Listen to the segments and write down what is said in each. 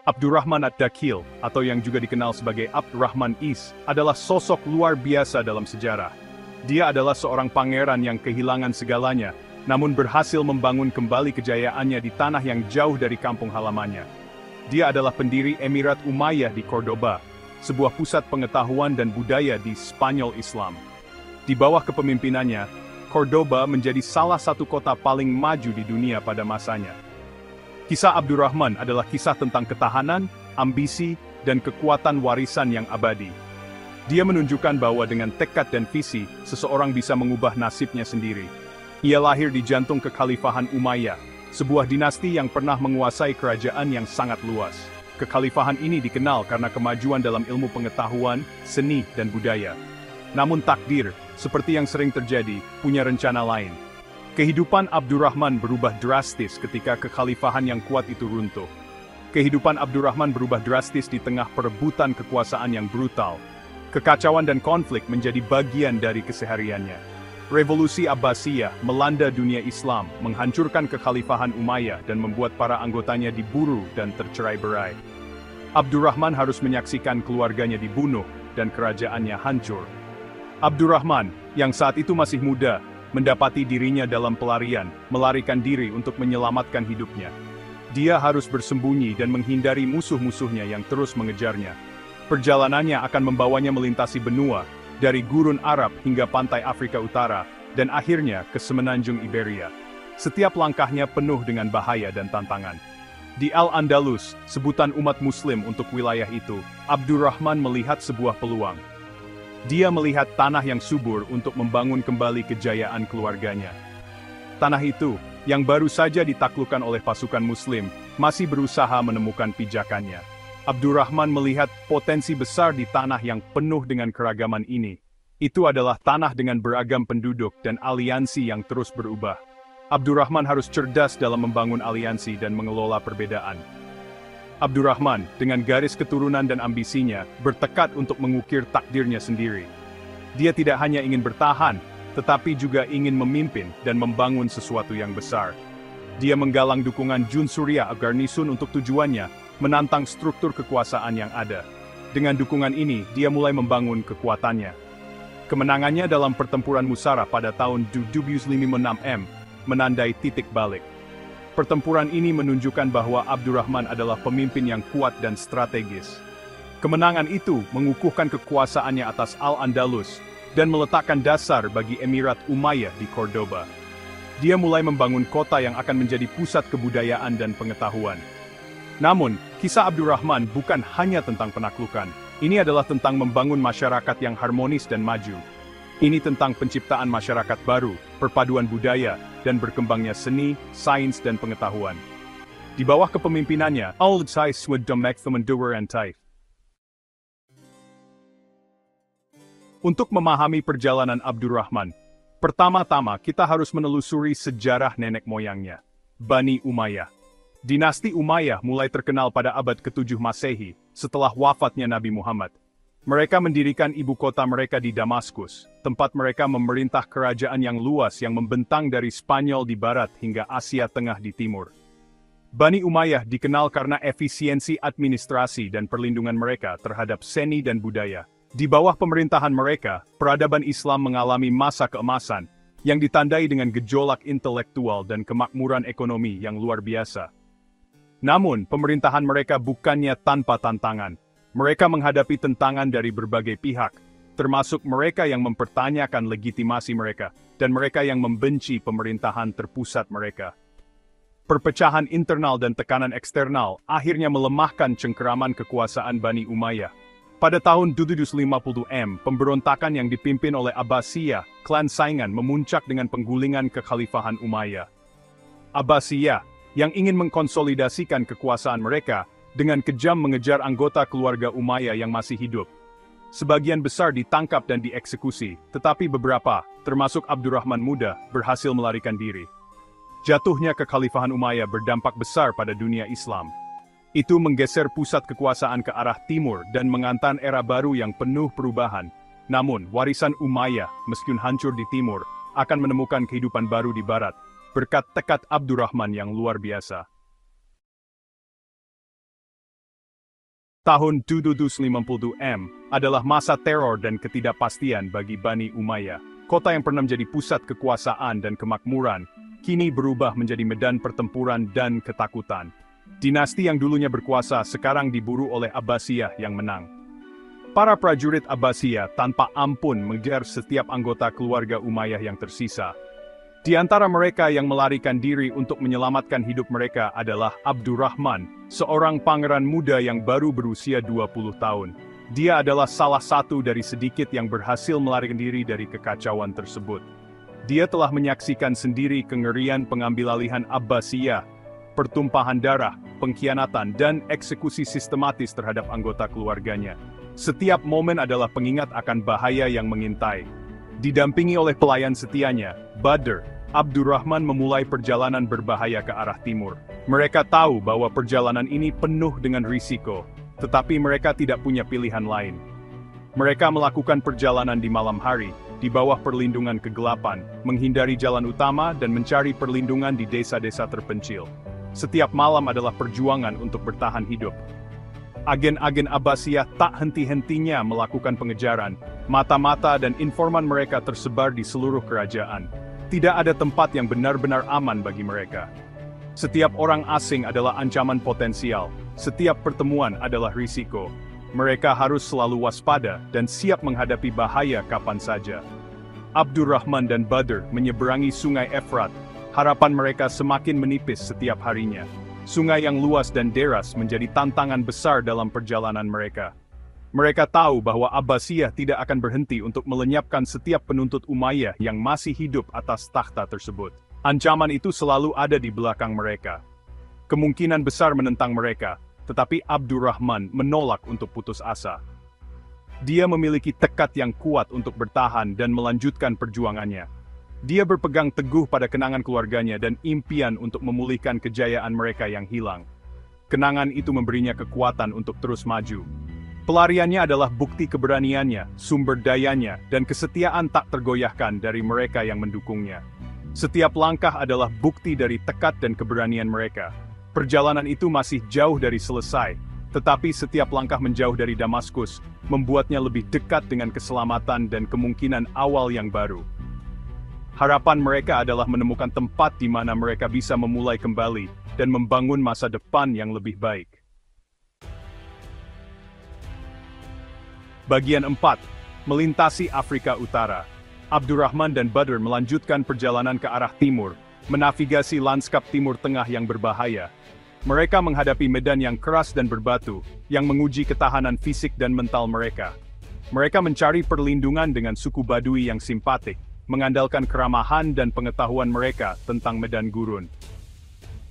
Abdurrahman Ad-Dakhil, atau yang juga dikenal sebagai Abdurrahman Is, adalah sosok luar biasa dalam sejarah. Dia adalah seorang pangeran yang kehilangan segalanya, namun berhasil membangun kembali kejayaannya di tanah yang jauh dari kampung halamannya. Dia adalah pendiri Emirat Umayyah di Cordoba, sebuah pusat pengetahuan dan budaya di Spanyol Islam. Di bawah kepemimpinannya, Cordoba menjadi salah satu kota paling maju di dunia pada masanya. Kisah Abdurrahman adalah kisah tentang ketahanan, ambisi, dan kekuatan warisan yang abadi. Dia menunjukkan bahwa dengan tekad dan visi, seseorang bisa mengubah nasibnya sendiri. Ia lahir di jantung kekhalifahan Umayyah, sebuah dinasti yang pernah menguasai kerajaan yang sangat luas. Kekhalifahan ini dikenal karena kemajuan dalam ilmu pengetahuan, seni, dan budaya. Namun takdir, seperti yang sering terjadi, punya rencana lain. Kehidupan Abdurrahman berubah drastis ketika kekhalifahan yang kuat itu runtuh. Kehidupan Abdurrahman berubah drastis di tengah perebutan kekuasaan yang brutal. Kekacauan dan konflik menjadi bagian dari kesehariannya. Revolusi Abbasiyah melanda dunia Islam, menghancurkan kekhalifahan Umayyah dan membuat para anggotanya diburu dan tercerai-berai. Abdurrahman harus menyaksikan keluarganya dibunuh dan kerajaannya hancur. Abdurrahman, yang saat itu masih muda, mendapati dirinya dalam pelarian, melarikan diri untuk menyelamatkan hidupnya. Dia harus bersembunyi dan menghindari musuh-musuhnya yang terus mengejarnya. Perjalanannya akan membawanya melintasi benua, dari gurun Arab hingga pantai Afrika Utara, dan akhirnya ke semenanjung Iberia. Setiap langkahnya penuh dengan bahaya dan tantangan. Di Al-Andalus, sebutan umat Muslim untuk wilayah itu, Abdurrahman melihat sebuah peluang. Dia melihat tanah yang subur untuk membangun kembali kejayaan keluarganya. Tanah itu, yang baru saja ditaklukkan oleh pasukan Muslim, masih berusaha menemukan pijakannya. Abdurrahman melihat potensi besar di tanah yang penuh dengan keragaman ini. Itu adalah tanah dengan beragam penduduk dan aliansi yang terus berubah. Abdurrahman harus cerdas dalam membangun aliansi dan mengelola perbedaan. Abdurrahman, dengan garis keturunan dan ambisinya, bertekad untuk mengukir takdirnya sendiri. Dia tidak hanya ingin bertahan, tetapi juga ingin memimpin dan membangun sesuatu yang besar. Dia menggalang dukungan Jun Surya Garnison untuk tujuannya, menantang struktur kekuasaan yang ada. Dengan dukungan ini, dia mulai membangun kekuatannya. Kemenangannya dalam pertempuran Musara pada tahun 1256 menandai titik balik. Pertempuran ini menunjukkan bahwa Abdurrahman adalah pemimpin yang kuat dan strategis. Kemenangan itu mengukuhkan kekuasaannya atas Al-Andalus dan meletakkan dasar bagi Emirat Umayyah di Cordoba. Dia mulai membangun kota yang akan menjadi pusat kebudayaan dan pengetahuan. Namun, kisah Abdurrahman bukan hanya tentang penaklukan. Ini adalah tentang membangun masyarakat yang harmonis dan maju. Ini tentang penciptaan masyarakat baru, perpaduan budaya, dan berkembangnya seni, sains, dan pengetahuan. Di bawah kepemimpinannya, Untuk memahami perjalanan Abdurrahman, pertama-tama kita harus menelusuri sejarah nenek moyangnya, Bani Umayyah. Dinasti Umayyah mulai terkenal pada abad ke-7 Masehi, setelah wafatnya Nabi Muhammad. Mereka mendirikan ibu kota mereka di Damaskus, tempat mereka memerintah kerajaan yang luas yang membentang dari Spanyol di barat hingga Asia Tengah di timur. Bani Umayyah dikenal karena efisiensi administrasi dan perlindungan mereka terhadap seni dan budaya. Di bawah pemerintahan mereka, peradaban Islam mengalami masa keemasan, yang ditandai dengan gejolak intelektual dan kemakmuran ekonomi yang luar biasa. Namun, pemerintahan mereka bukannya tanpa tantangan. Mereka menghadapi tentangan dari berbagai pihak, termasuk mereka yang mempertanyakan legitimasi mereka, dan mereka yang membenci pemerintahan terpusat mereka. Perpecahan internal dan tekanan eksternal akhirnya melemahkan cengkeraman kekuasaan Bani Umayyah. Pada tahun 750 pemberontakan yang dipimpin oleh Abbasiyah, klan saingan memuncak dengan penggulingan kekhalifahan Umayyah. Abbasiyah, yang ingin mengkonsolidasikan kekuasaan mereka, dengan kejam mengejar anggota keluarga Umayyah yang masih hidup. Sebagian besar ditangkap dan dieksekusi, tetapi beberapa, termasuk Abdurrahman muda, berhasil melarikan diri. Jatuhnya kekhalifahan Umayyah berdampak besar pada dunia Islam. Itu menggeser pusat kekuasaan ke arah timur dan mengantar era baru yang penuh perubahan. Namun, warisan Umayyah, meskipun hancur di timur, akan menemukan kehidupan baru di barat, berkat tekad Abdurrahman yang luar biasa. Tahun 750 adalah masa teror dan ketidakpastian bagi Bani Umayyah. Kota yang pernah menjadi pusat kekuasaan dan kemakmuran, kini berubah menjadi medan pertempuran dan ketakutan. Dinasti yang dulunya berkuasa sekarang diburu oleh Abbasiyah yang menang. Para prajurit Abbasiyah tanpa ampun mengejar setiap anggota keluarga Umayyah yang tersisa. Di antara mereka yang melarikan diri untuk menyelamatkan hidup mereka adalah Abdurrahman, seorang pangeran muda yang baru berusia 20 tahun. Dia adalah salah satu dari sedikit yang berhasil melarikan diri dari kekacauan tersebut. Dia telah menyaksikan sendiri kengerian pengambilalihan Abbasiyah, pertumpahan darah, pengkhianatan, dan eksekusi sistematis terhadap anggota keluarganya. Setiap momen adalah pengingat akan bahaya yang mengintai. Didampingi oleh pelayan setianya, Badr, Abdurrahman memulai perjalanan berbahaya ke arah timur. Mereka tahu bahwa perjalanan ini penuh dengan risiko, tetapi mereka tidak punya pilihan lain. Mereka melakukan perjalanan di malam hari, di bawah perlindungan kegelapan, menghindari jalan utama dan mencari perlindungan di desa-desa terpencil. Setiap malam adalah perjuangan untuk bertahan hidup. Agen-agen Abbasiyah tak henti-hentinya melakukan pengejaran, mata-mata dan informan mereka tersebar di seluruh kerajaan. Tidak ada tempat yang benar-benar aman bagi mereka. Setiap orang asing adalah ancaman potensial, setiap pertemuan adalah risiko. Mereka harus selalu waspada dan siap menghadapi bahaya kapan saja. Abdurrahman dan Badr menyeberangi sungai Efrat. Harapan mereka semakin menipis setiap harinya. Sungai yang luas dan deras menjadi tantangan besar dalam perjalanan mereka. Mereka tahu bahwa Abbasiyah tidak akan berhenti untuk melenyapkan setiap penuntut Umayyah yang masih hidup atas takhta tersebut. Ancaman itu selalu ada di belakang mereka. Kemungkinan besar menentang mereka, tetapi Abdurrahman menolak untuk putus asa. Dia memiliki tekad yang kuat untuk bertahan dan melanjutkan perjuangannya. Dia berpegang teguh pada kenangan keluarganya dan impian untuk memulihkan kejayaan mereka yang hilang. Kenangan itu memberinya kekuatan untuk terus maju. Pelariannya adalah bukti keberaniannya, sumber dayanya, dan kesetiaan tak tergoyahkan dari mereka yang mendukungnya. Setiap langkah adalah bukti dari tekad dan keberanian mereka. Perjalanan itu masih jauh dari selesai, tetapi setiap langkah menjauh dari Damaskus membuatnya lebih dekat dengan keselamatan dan kemungkinan awal yang baru. Harapan mereka adalah menemukan tempat di mana mereka bisa memulai kembali dan membangun masa depan yang lebih baik. Bagian 4. Melintasi Afrika Utara. Abdurrahman dan Badr melanjutkan perjalanan ke arah timur, menavigasi lanskap Timur Tengah yang berbahaya. Mereka menghadapi medan yang keras dan berbatu, yang menguji ketahanan fisik dan mental mereka. Mereka mencari perlindungan dengan suku Badui yang simpatik, mengandalkan keramahan dan pengetahuan mereka tentang medan gurun.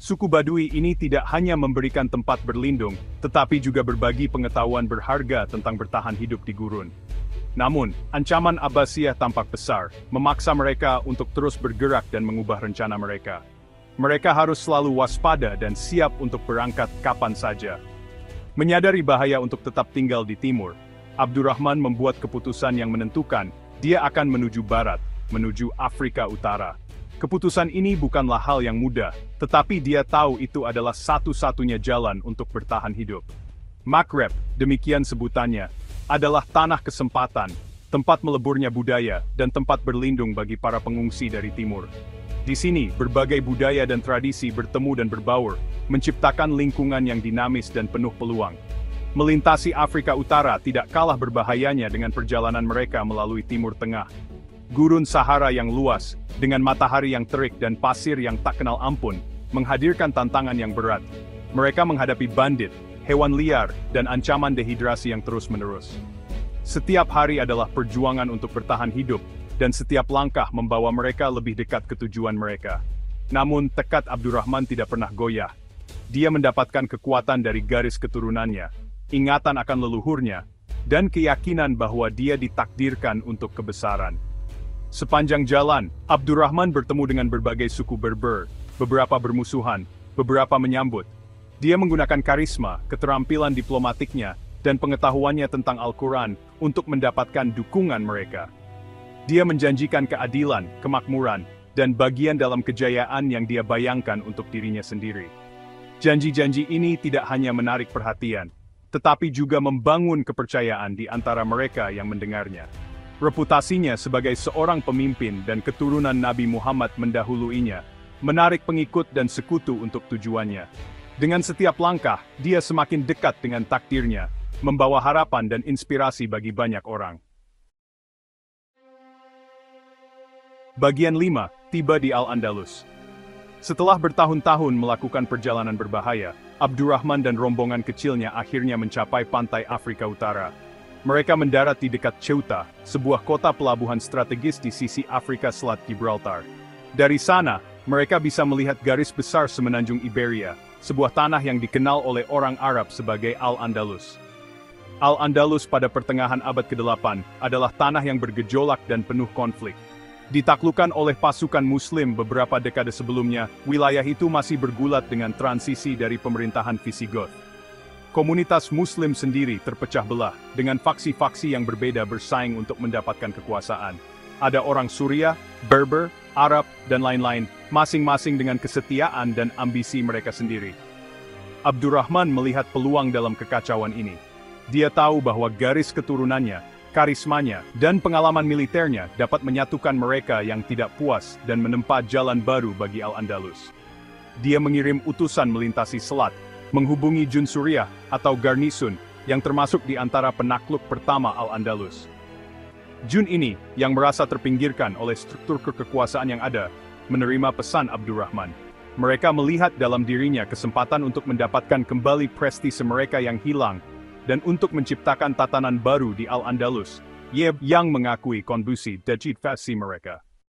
Suku Badui ini tidak hanya memberikan tempat berlindung, tetapi juga berbagi pengetahuan berharga tentang bertahan hidup di gurun. Namun, ancaman Abbasiyah tampak besar, memaksa mereka untuk terus bergerak dan mengubah rencana mereka. Mereka harus selalu waspada dan siap untuk berangkat kapan saja. Menyadari bahaya untuk tetap tinggal di timur, Abdurrahman membuat keputusan yang menentukan, dia akan menuju barat, menuju Afrika Utara. Keputusan ini bukanlah hal yang mudah, tetapi dia tahu itu adalah satu-satunya jalan untuk bertahan hidup. Maghreb, demikian sebutannya, adalah tanah kesempatan, tempat meleburnya budaya, dan tempat berlindung bagi para pengungsi dari timur. Di sini, berbagai budaya dan tradisi bertemu dan berbaur, menciptakan lingkungan yang dinamis dan penuh peluang. Melintasi Afrika Utara tidak kalah berbahayanya dengan perjalanan mereka melalui Timur Tengah. Gurun Sahara yang luas, dengan matahari yang terik dan pasir yang tak kenal ampun, menghadirkan tantangan yang berat. Mereka menghadapi bandit, hewan liar, dan ancaman dehidrasi yang terus-menerus. Setiap hari adalah perjuangan untuk bertahan hidup, dan setiap langkah membawa mereka lebih dekat ke tujuan mereka. Namun, tekad Abdurrahman tidak pernah goyah. Dia mendapatkan kekuatan dari garis keturunannya, ingatan akan leluhurnya, dan keyakinan bahwa dia ditakdirkan untuk kebesaran. Sepanjang jalan, Abdurrahman bertemu dengan berbagai suku Berber, beberapa bermusuhan, beberapa menyambut. Dia menggunakan karisma, keterampilan diplomatiknya, dan pengetahuannya tentang Al-Quran untuk mendapatkan dukungan mereka. Dia menjanjikan keadilan, kemakmuran, dan bagian dalam kejayaan yang dia bayangkan untuk dirinya sendiri. Janji-janji ini tidak hanya menarik perhatian, tetapi juga membangun kepercayaan di antara mereka yang mendengarnya. Reputasinya sebagai seorang pemimpin dan keturunan Nabi Muhammad mendahuluinya, menarik pengikut dan sekutu untuk tujuannya. Dengan setiap langkah, dia semakin dekat dengan takdirnya, membawa harapan dan inspirasi bagi banyak orang. Bagian 5, tiba di Al-Andalus. Setelah bertahun-tahun melakukan perjalanan berbahaya, Abdurrahman dan rombongan kecilnya akhirnya mencapai pantai Afrika Utara. Mereka mendarat di dekat Ceuta, sebuah kota pelabuhan strategis di sisi Afrika Selat Gibraltar. Dari sana, mereka bisa melihat garis besar semenanjung Iberia, sebuah tanah yang dikenal oleh orang Arab sebagai Al-Andalus. Al-Andalus pada pertengahan abad ke-8 adalah tanah yang bergejolak dan penuh konflik. Ditaklukkan oleh pasukan Muslim beberapa dekade sebelumnya, wilayah itu masih bergulat dengan transisi dari pemerintahan Visigoth. Komunitas Muslim sendiri terpecah belah, dengan faksi-faksi yang berbeda bersaing untuk mendapatkan kekuasaan. Ada orang Suriah, Berber, Arab, dan lain-lain, masing-masing dengan kesetiaan dan ambisi mereka sendiri. Abdurrahman melihat peluang dalam kekacauan ini. Dia tahu bahwa garis keturunannya, karismanya, dan pengalaman militernya dapat menyatukan mereka yang tidak puas dan menempa jalan baru bagi Al-Andalus. Dia mengirim utusan melintasi selat, menghubungi Jun Suriah atau Garnisun, yang termasuk di antara penakluk pertama Al-Andalus. Jun ini, yang merasa terpinggirkan oleh struktur kekuasaan yang ada, menerima pesan Abdurrahman. Mereka melihat dalam dirinya kesempatan untuk mendapatkan kembali prestise mereka yang hilang, dan untuk menciptakan tatanan baru di Al-Andalus, yang mengakui kontribusi dan versi mereka.